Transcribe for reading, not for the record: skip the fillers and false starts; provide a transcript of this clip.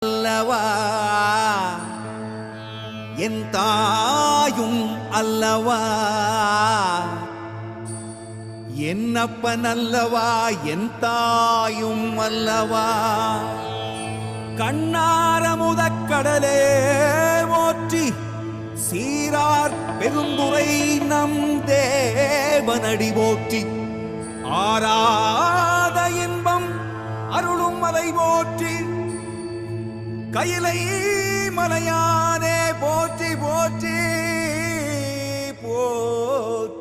அல்லவா என் தாயும் அல்லவா என்னப்பன் அல்லவா என் தாயும் அல்லவா கண்ணாரமுதக்கடலே போற்றி சீரார் பெருந்துரை நம் தேவனடி போற்றி ஆராத இன்பம் அருளும் மலை போற்றி கையிலை மலையானே போற்றி போற்றி போற்றி.